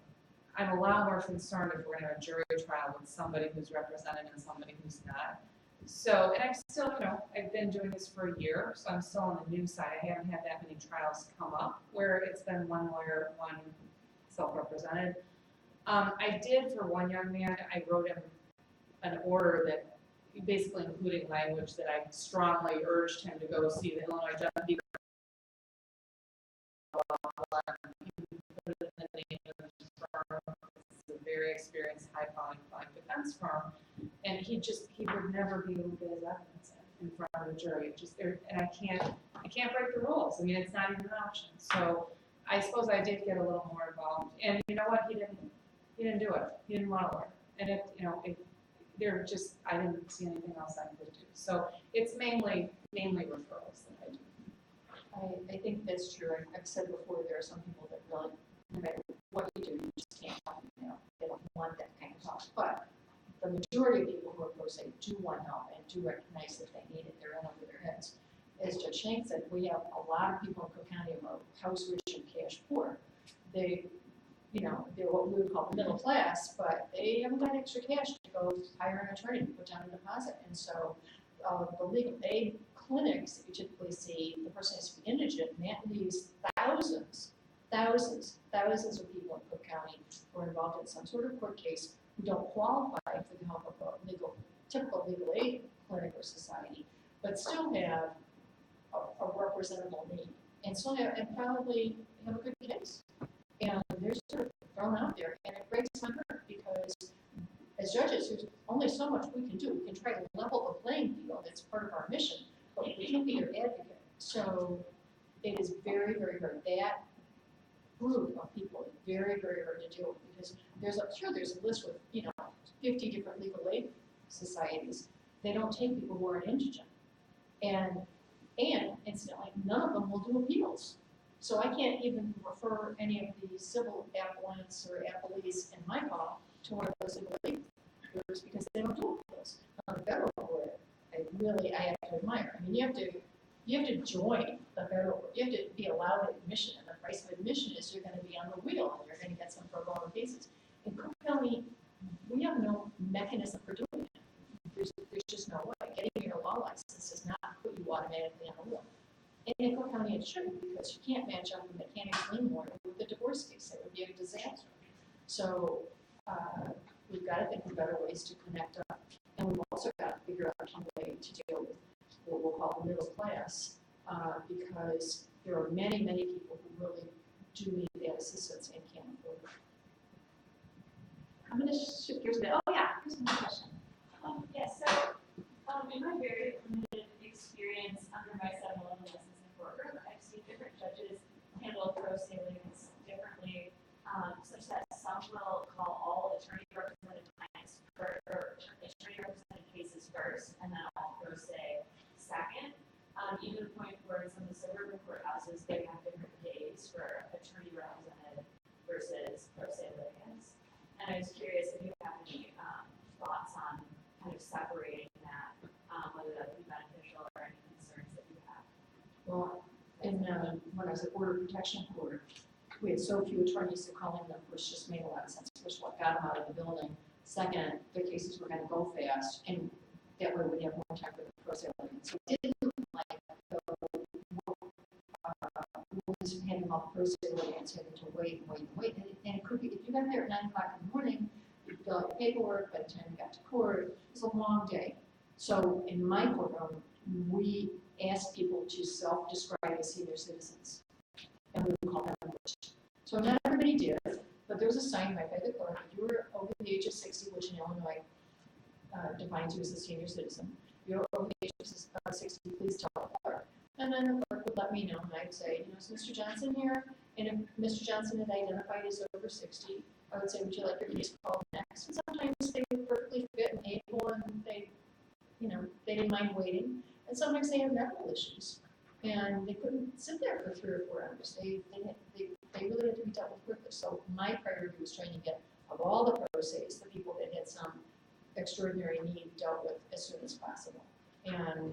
I'm a lot more concerned if we're going to have a jury trial with somebody who's represented and somebody who's not. So, and I'm still, I've been doing this for a year, so I'm still on the new side. I haven't had that many trials come up where it's been one lawyer, one self-represented. I did for one young man, I wrote him an order that basically including language that I strongly urged him to go see the Illinois Judge. It's a very experienced, high-quality defense firm, and he would never be able to get his evidence in front of the jury. And I can't break the rules. I mean, it's not even an option. So I suppose I did get a little more involved. And you know what? He didn't do it. He didn't want to learn. And they're just, I didn't see anything else I could do. So it's mainly referrals that I do. I think that's true. I've said before, there are some people that really, no matter what you do, you just can't help them, you know, they don't want that kind of help. But the majority of people who are pro se do want help and do recognize that they need it, they're in over their heads. As Judge Shank said, we have a lot of people in Cook County who are house rich and cash poor. They, you know, they're what we would call middle class, but they haven't got extra cash to go hire an attorney to put down a deposit. And so the legal aid clinics that you typically see, the person has to be indigent, and that leaves thousands of people in Cook County who are involved in some sort of court case who don't qualify for the help of a typical legal aid clinic or society, but still have a representable need, and still have, and probably have a good case. And they're sort of thrown out there, and it breaks my heart because as judges, there's only so much we can do. We can try to level the playing field, that's part of our mission, but we can't be your advocate. So it is very, very hard. That group of people is very, very hard to deal with because there's a list with, you know, 50 different legal aid societies. They don't take people who are indigent. And incidentally, none of them will do appeals. So I can't even refer any of the civil appellants or appellees in my call to one of those legal aid groups because they don't do appeals. On the federal court, I have to admire. I mean, you have to join the federal court. You have to be allowed admission, and the price of admission is you're going to be on the wheel and you're going to get some pro bono cases. In Cook County, we have no mechanism for doing it. There's just no way. Getting your law license does not put you automatically on the wheel. And in Cook County, it shouldn't because you can't match up a mechanics lien lawyer with a divorce case. That would be a disaster. So we've got to think of better ways to connect up. And we've also got to figure out some way to deal with what we'll call the middle class because there are many, many people who really do need that assistance and can't afford it. I'm gonna shift gears a bit. Oh yeah, here's another question. Yes, so in my very limited experience under my 7-11 licensing program, I've seen different judges handle pro se litigants differently, such that some will call all attorney represented clients or attorney represented cases first, and then all pro se second. Even to the point where in some of the suburban courthouses, they have different days for attorney represented versus pro se litigants. And I was curious if you have any thoughts on kind of separating that, whether that would be beneficial or any concerns that you have. Well, when I was at Border Protection Court, we had so few attorneys that calling them, which just made a lot of sense. First of all, got them out of the building. Second, their cases were going to go fast, and that way we'd have more time for the pro se litigants. So it didn't look like was handing off pro se litigants having to wait. And it could be, if you got there at 9 o'clock in the morning, you fill out your paperwork, by the time you got to court, it's a long day. So in my courtroom, we asked people to self-describe as senior citizens, and we would call them English. So not everybody did, but there was a sign right by the clerk. If you were over the age of 60, which in Illinois defines you as a senior citizen, you're over the age of 60, please tell the clerk. And then the clerk would let me know, and I'd say, you know, is Mr. Johnson here? And if Mr. Johnson had identified as over 60, I would say, would you like your case called next? And sometimes they were perfectly fit and able, and they, you know, they didn't mind waiting. And sometimes they had medical issues, and they couldn't sit there for 3 or 4 hours. They really had to be dealt with quickly. So my priority was trying to get, of all the pro ses, the people that had some extraordinary need dealt with as soon as possible. And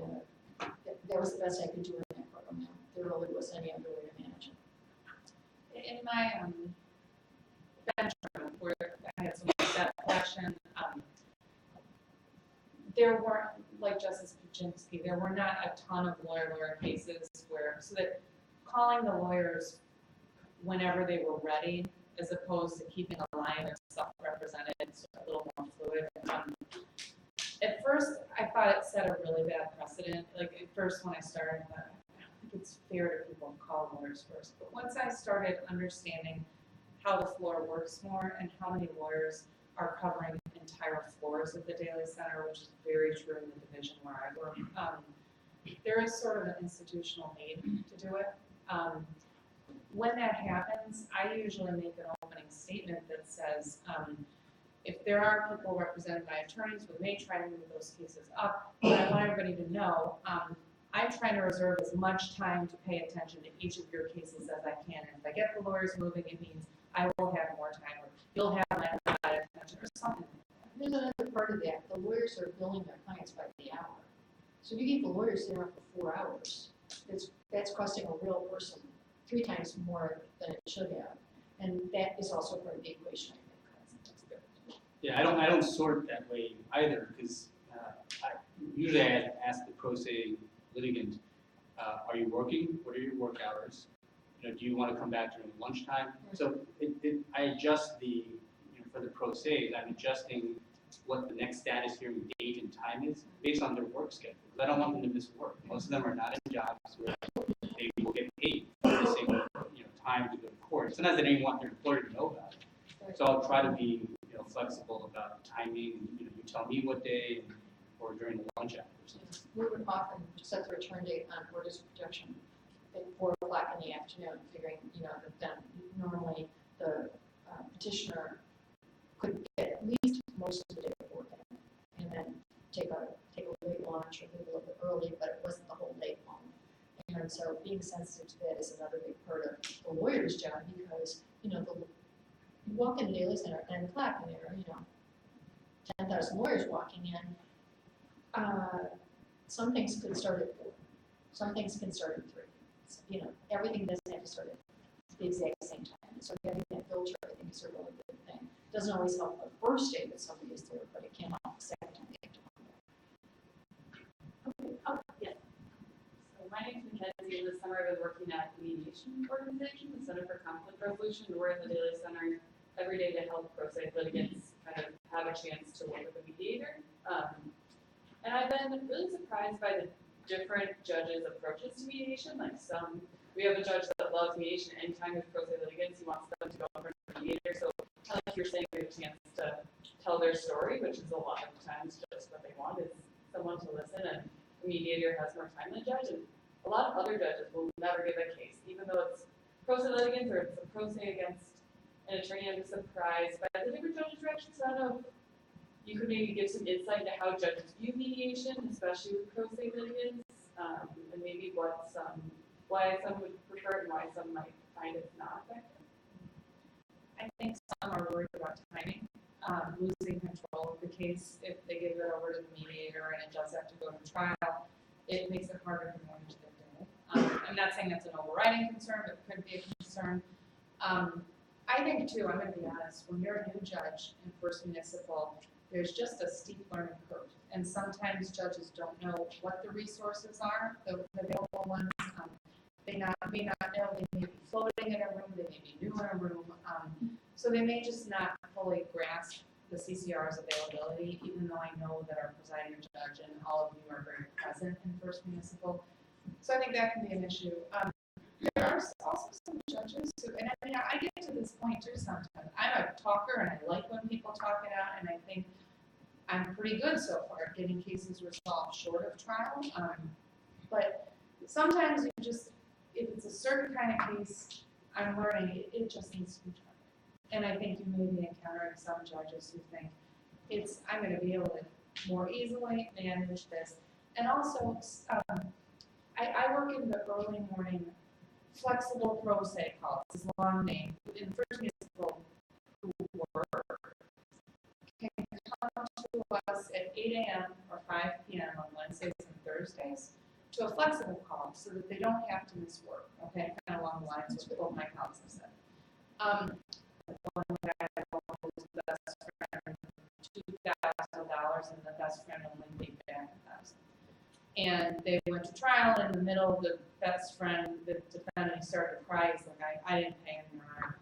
that was the best I could do in that program. There really wasn't any other way to manage it. In my bench room, where I had some of that question, there weren't, like Justice Puchinsky, there were not a ton of lawyer cases where, so that calling the lawyers whenever they were ready, as opposed to keeping a line of self-represented, so a little more fluid. At first, I thought it set a really bad precedent. Like at first when I started, I thought, I don't think it's fair to people to call lawyers first. But once I started understanding how the floor works more and how many lawyers are covering entire floors of the Daily Center, which is very true in the division where I work, there is sort of an institutional need to do it. When that happens, I usually make an opening statement that says, If there are people represented by attorneys, we may try to move those cases up, but I want everybody to know, I'm trying to reserve as much time to pay attention to each of your cases as I can. And if I get the lawyers moving, it means I will have more time, or you'll have my attention, or something. There's another part of that, the lawyers are billing their clients by the hour. So if you keep the lawyers there for 4 hours, that's costing a real person 3 times more than it should have. And that is also part of the equation, I think. Yeah, I don't sort that way either, because usually I ask the pro se litigant, are you working? What are your work hours? Do you want to come back during lunchtime? So I adjust for the pro ses, I'm adjusting what the next status hearing date and time is based on their work schedule. Because I don't want them to miss work. Most of them are not in jobs where they will get paid for missing time to go to court. Sometimes they don't even want their employer to know about it. So I'll try to be flexible about timing. You tell me what day or during the lunch hours. We would often set the return date on orders of protection at 4 o'clock in the afternoon, figuring, that then normally the petitioner could get at least most of the day of work in, and then take a late lunch or leave a little bit early, but it wasn't the whole day long. And so being sensitive to that is another big part of the lawyer's job, because, you walk in the Daily Center at 9 o'clock and there are, 10,000 lawyers walking in. Some things could start at 4. Some things can start at 3. So, everything doesn't have to start at the exact same time. So having that filter, I think, is a really good thing. Doesn't always help the first day that somebody is there, but it can help the second time they have to come back. Okay, yes. So my name's Mackenzie, and this summer I've been working at a mediation organization, the Center for Conflict Resolution. We're in the Daily Center every day to help pro se litigants kind of have a chance to work with a mediator. And I've been really surprised by the different judges' approaches to mediation. We have a judge that loves mediation. Anytime with pro se litigants, he wants them to go in front of a mediator. So like you're saying, we have a chance to tell their story, which is a lot of times just what they want is someone to listen, and the mediator has more time than the judge. And a lot of other judges will never give a case, even though it's pro se litigants or it's a pro se against an attorney. I'm surprised by the different judges' reactions. I don't know if you could maybe give some insight into how judges view mediation, especially with pro se litigants, and maybe why some would prefer it and why some might find it not effective. I think some are worried about timing, losing control of the case if they give it over to the mediator and it does have to go to trial. It makes it harder to manage their day. I'm not saying that's an overriding concern, but it could be a concern. I think too, I'm going to be honest, when you're a new judge in First Municipal, there's just a steep learning curve. And sometimes judges don't know what the resources are, the available ones. They may not know, they may be floating in a room, they may be new in a room. So they may just not fully grasp the CCR's availability, even though I know that our presiding judge and all of you are very present in First Municipal. So I think that can be an issue. There are also some judges who, and I get to this point too sometimes. I'm a talker and I like when people talk it out, and I think I'm pretty good so far at getting cases resolved short of trial. But sometimes you just, if it's a certain kind of case, I'm learning it just needs to be tried. And I think you may be encountering some judges who think I'm going to be able to more easily manage this. And also, I work in the early morning flexible pro se calls, this long name, in First Municipal who work can come to us at 8 a.m. or 5 p.m. on Wednesdays and Thursdays to a flexible call so that they don't have to miss work, okay, kind of along the lines of what my colleagues have said. One guy was the best friend, $2,000, and the best friend only paid back $1,000. And they went to trial in the middle, the best friend, the defendant, started to cry. He's like, I didn't pay him more.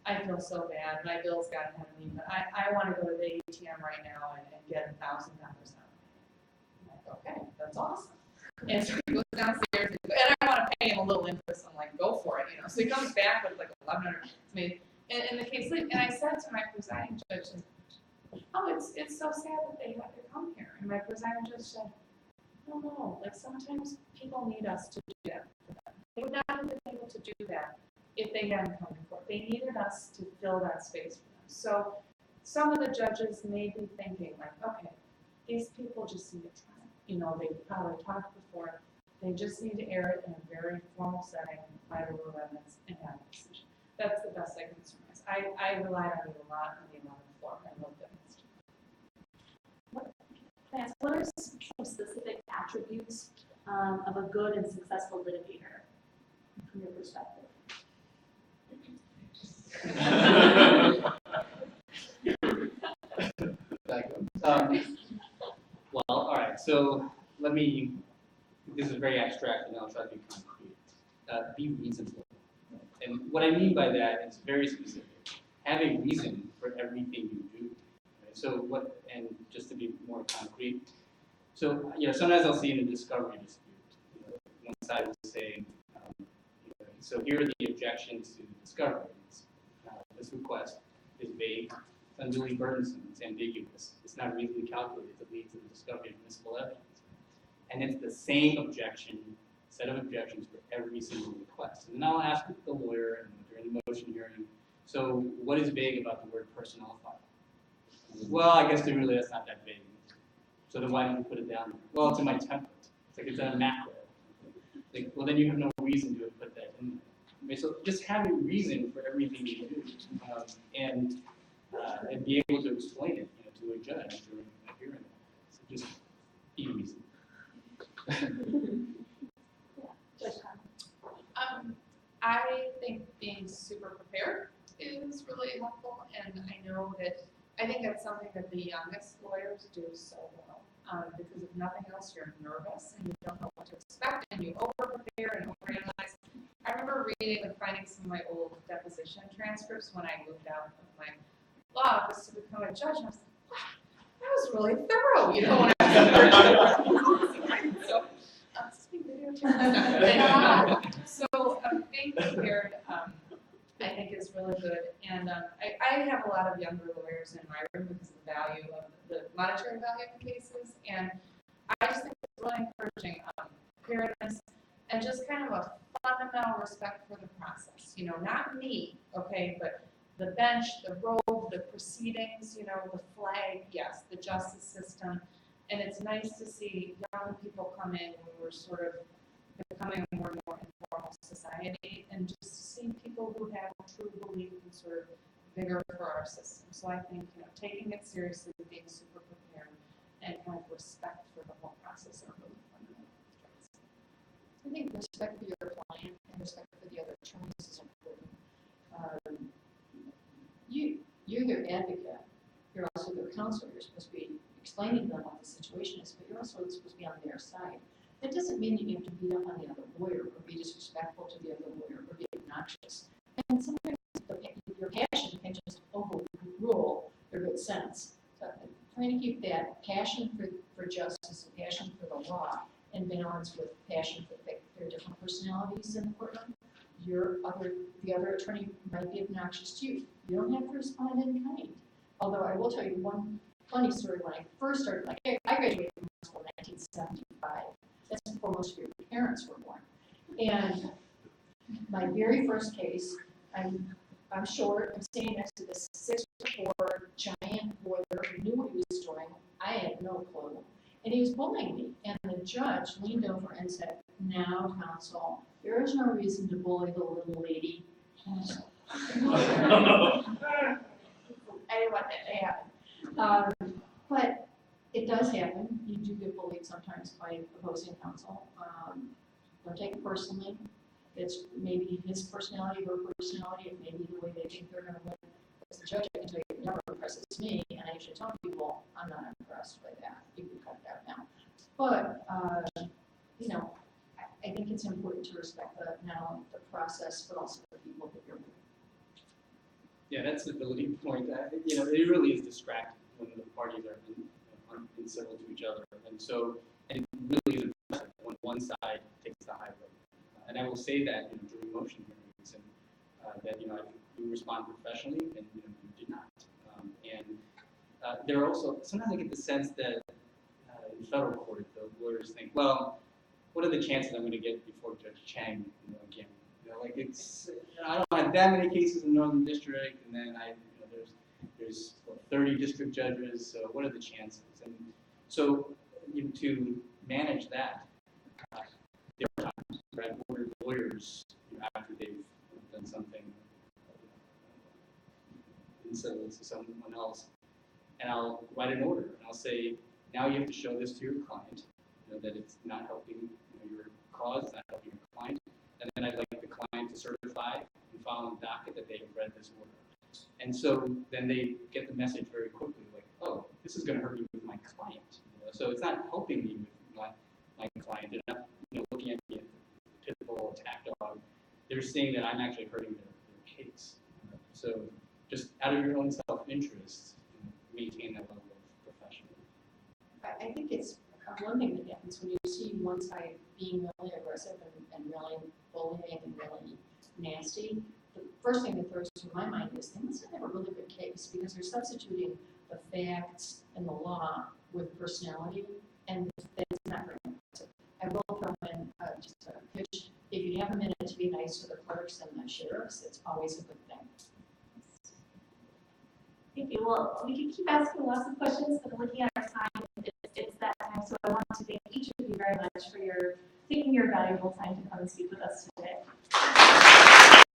I feel so bad. My bills got ahead of me, but I want to go to the ATM right now and get $1,000 out. I'm like, okay, that's awesome. And so he goes downstairs, and I want to pay him a little interest. I'm like, go for it, So he comes back with like $1,100 to me. And the case, and I said to my presiding judge, oh, it's so sad that they have to come here. And my presiding judge said, no, like sometimes people need us to do that for them. They would not have been able to do that if they hadn't come to court. They needed us to fill that space for them. So some of the judges may be thinking like, okay, these people just need time. You know, they've probably talked before. They just need to air it in a very formal setting, viable evidence, and have a decision. That's the best I can surmise. I relied on you a lot on the 11th floor. I love that. Can I ask, what are some specific attributes of a good and successful litigator from your perspective? Well, all right, so this is very abstract and I'll try to be concrete. Be reasonable. And what I mean by that is very specific. Have a reason for everything you do. Right? So and just to be more concrete, so, sometimes I'll see in a discovery dispute, one side will say, so here are the objections to the discovery. This request is vague, it's unduly burdensome, it's ambiguous, it's not reasonably calculated to lead to the discovery of admissible evidence. And it's the same set of objections for every single request. And then I'll ask the lawyer during the motion hearing, so what is vague about the word personnel file? Well, I guess that's not that vague. So then why don't you put it down there? Well, it's in my template. It's like it's in a macro. Well, then you have no reason to put that in there. Okay, so just have a reason for everything you do, and be able to explain it, to a judge during a hearing. So just be reasonable. Judge Conlon. I think being super prepared is really helpful, and I think that's something that the youngest lawyers do so well. Because if nothing else, you're nervous and you don't know what to expect, and you over-prepare and overanalyze. I remember finding some of my old deposition transcripts when I moved out of my law office to become a judge, and I was like, wow, that was really thorough, when I was so, this is being videotaped. So being prepared, I think is really good. And I have a lot of younger lawyers in my room because of the value of the monetary value of the cases. And I just think it's really encouraging preparedness and just kind of a fundamental respect for the process. Not me, okay, but the bench, the robe, the proceedings, the flag, yes, the justice system. And it's nice to see young people come in when we're sort of becoming a more and more informal society, and just seeing people who have a true belief and sort of vigor for our system. So I think, taking it seriously, being super prepared, and kind of respect for the whole process are really fundamental traits. I think respect for your client and respect for the other attorneys is important. You're their advocate. You're also their counselor. You're supposed to be explaining to them what the situation is, but you're also supposed to be on their side. That doesn't mean that you have to beat up on the other lawyer or be disrespectful to the other lawyer or be obnoxious. And sometimes your passion can just overrule their good sense. So trying to keep that passion for justice and passion for the law in balance with passion for their different personalities in the courtroom. The other attorney might be obnoxious to you. You don't have to respond in kind. Although I will tell you one funny story. When I first started, I graduated from law school in 1975. That's before most of your parents were born. And my very first case, I'm short, I'm standing next to this 6'4" giant lawyer who knew what he was doing. I had no clue. And he was bullying me. And the judge leaned over and said, "Now, counsel, there is no reason to bully the little lady." And I was like, I didn't want that to happen. But it does happen. You do get bullied sometimes by opposing counsel. Don't take it personally. It's maybe his personality, her personality, it may be the way they think they're going to win. As a judge, I can tell you, it never impresses me, and I usually tell people, I'm not impressed by that. You can cut that now. But, I think it's important to respect not only the process, but also the people that you're with. Yeah, that stability point, it really is distracting when the parties are uncivil to each other. And so, and it really is impressive when one side takes the high road. And I will say that during motion hearings, and that you respond professionally, and you did not. There are also sometimes I get the sense that in federal court, the lawyers think, well, what are the chances I'm going to get before Judge Chang again? I don't have that many cases in the Northern District, and then There's 30 district judges, so what are the chances? And so to manage that, there are times where I've ordered lawyers after they've done something incivil to someone else, and I'll write an order and I'll say, now you have to show this to your client, that it's not helping your cause, it's not helping your client, and then I'd like the client to certify and file on the docket that they have read this order. And so then they get the message very quickly, like, oh, this is going to hurt me with my client. So it's not helping me with my client. They're not looking at me as a pit bull attack dog. They're seeing that I'm actually hurting their case. So just out of your own self-interest, maintain that level of professionalism. I think it's one thing that happens when you see one side being really aggressive and really bullying and really nasty. The first thing that throws through my mind is they must have a really good case because they're substituting the facts and the law with personality, and that's not very impressive. I will throw in just a pitch. If you have a minute to be nice to the clerks and the sheriffs, it's always a good thing. Thank you. Well, we can keep asking lots of questions, but looking at our time, it's that time. So I want to thank each of you very much for taking your valuable time to come and speak with us